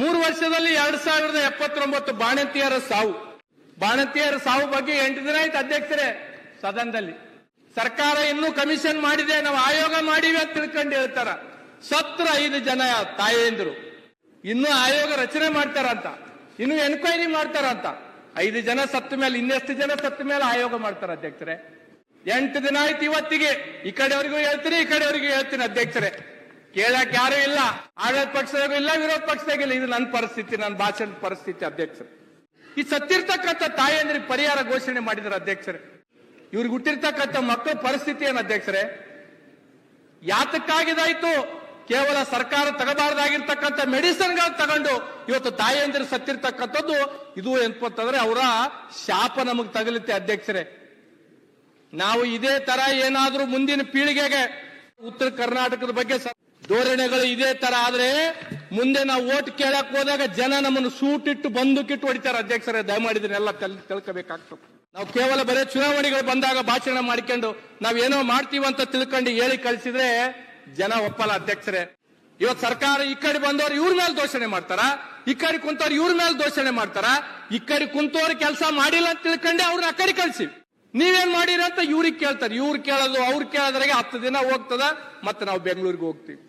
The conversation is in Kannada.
3 ವರ್ಷದಲ್ಲಿ 2079 ಬಾಣಂತಿಯರ ಸಾವು. ಬಾಣಂತಿಯರ ಸಾವು ಬಗ್ಗೆ 8 ದಿನ ಆಯ್ತು ಅಧ್ಯಕ್ಷರೇ ಸದನದಲ್ಲಿ. ಸರ್ಕಾರ ಇನ್ನೂ ಕಮಿಷನ್ ಮಾಡಿದೆ, ನಾವು ಆಯೋಗ ಮಾಡಿವೆ ಅಂತ ತಿಳ್ಕೊಂಡು ಹೇಳ್ತಾರ. ಸತ್ರ 5 ಜನ ತಾಯಂದ್ರು, ಇನ್ನೂ ಆಯೋಗ ರಚನೆ ಮಾಡ್ತಾರಂತ, ಇನ್ನು ಎನ್ಕ್ವೈರಿ ಮಾಡ್ತಾರಂತ. 5 ಜನ ಸತ್ತ ಮೇಲೆ ಇನ್ನೆಷ್ಟು ಜನ ಸತ್ತ ಮೇಲೆ ಆಯೋಗ ಮಾಡ್ತಾರ ಅಧ್ಯಕ್ಷರೇ? 8 ದಿನ ಆಯ್ತು ಇವತ್ತಿಗೆ. ಈ ಕಡೆಯವರಿಗೂ ಹೇಳ್ತೀನಿ, ಈ ಕಡೆಯವರಿಗೂ ಹೇಳ್ತೀನಿ ಅಧ್ಯಕ್ಷರೇ. ಕೇಳಕ್ ಯಾರು ಇಲ್ಲ, ಆಡಳಿತ ಪಕ್ಷದಾಗೂ ಇಲ್ಲ, ವಿರೋಧ ಪಕ್ಷದಾಗಿಲ್ಲ. ಇದು ನನ್ನ ಪರಿಸ್ಥಿತಿ, ನನ್ನ ಭಾಷಣದ ಪರಿಸ್ಥಿತಿ ಅಧ್ಯಕ್ಷರೇ. ಈ ಸತ್ತಿರ್ತಕ್ಕಂಥ ತಾಯಂದ್ರಿಗೆ ಪರಿಹಾರ ಘೋಷಣೆ ಮಾಡಿದ್ರು ಅಧ್ಯಕ್ಷರೇ. ಇವ್ರಿಗೆ ಹುಟ್ಟಿರ್ತಕ್ಕಂಥ ಮಕ್ಕಳ ಪರಿಸ್ಥಿತಿ ಏನು ಅಧ್ಯಕ್ಷರೇ? ಯಾತಕ್ಕಾಗಿದಾಯ್ತು? ಕೇವಲ ಸರ್ಕಾರ ತಗಬಾರ್ದಾಗಿರ್ತಕ್ಕಂಥ ಮೆಡಿಸಿನ್ಗಳು ತಗೊಂಡು ಇವತ್ತು ತಾಯಂದಿರು ಸತ್ತಿರ್ತಕ್ಕಂಥದ್ದು. ಇದು ಎಂತಂದ್ರೆ ಅವರ ಶಾಪ ನಮಗೆ ತಗಲುತ್ತೆ ಅಧ್ಯಕ್ಷರೇ. ನಾವು ಇದೇ ತರ ಏನಾದ್ರೂ ಮುಂದಿನ ಪೀಳಿಗೆಗೆ ಉತ್ತರ ಕರ್ನಾಟಕದ ಬಗ್ಗೆ ಧೋರಣೆಗಳು ಇದೇ ತರ ಆದ್ರೆ ಮುಂದೆ ನಾವು ಓಟ್ ಕೇಳಕ್ ಹೋದಾಗ ಜನ ನಮ್ಮನ್ನು ಸೂಟಿಟ್ಟು ಬಂದೂಕಿಟ್ಟು ಹೊಡಿತಾರೆ ಅಧ್ಯಕ್ಷರೇ. ದಯಮಾಡಿದನ್ನೆಲ್ಲ ತಿಳ್ಕೋಬೇಕಾಗ್ತದೆ. ನಾವು ಕೇವಲ ಬರೀ ಚುನಾವಣೆಗಳು ಬಂದಾಗ ಭಾಷಣ ಮಾಡ್ಕೊಂಡು ನಾವೇನೋ ಮಾಡ್ತೀವಂತ ತಿಳ್ಕೊಂಡು ಹೇಳಿ ಕಳಿಸಿದ್ರೆ ಜನ ಒಪ್ಪಲ್ಲ ಅಧ್ಯಕ್ಷರೇ. ಇವತ್ತು ಸರ್ಕಾರ ಈ ಕಡೆ ಬಂದವರು ಇವ್ರ ಮೇಲೆ ದೋಷಣೆ ಮಾಡ್ತಾರ, ಈ ಕಡೆ ಕುಂತವ್ರು ಇವ್ರ ಮೇಲೆ ದೋಷಣೆ ಮಾಡ್ತಾರ. ಈ ಕಡೆ ಕುಂತವ್ರು ಕೆಲಸ ಮಾಡಿಲ್ಲ ಅಂತ ತಿಳ್ಕೊಂಡೆ ಅವ್ರನ್ನ ಆ ಕಡೆ ಕಳಿಸಿ ನೀವೇನ್ ಮಾಡಿರ ಅಂತ ಇವ್ರಿಗೆ ಕೇಳ್ತಾರೆ. ಇವ್ರು ಕೇಳೋದು ಅವ್ರು ಕೇಳೋದ್ರಾಗೆ 10 ದಿನ ಹೋಗ್ತದ, ಮತ್ತೆ ನಾವು ಬೆಂಗಳೂರಿಗೆ ಹೋಗ್ತೀವಿ.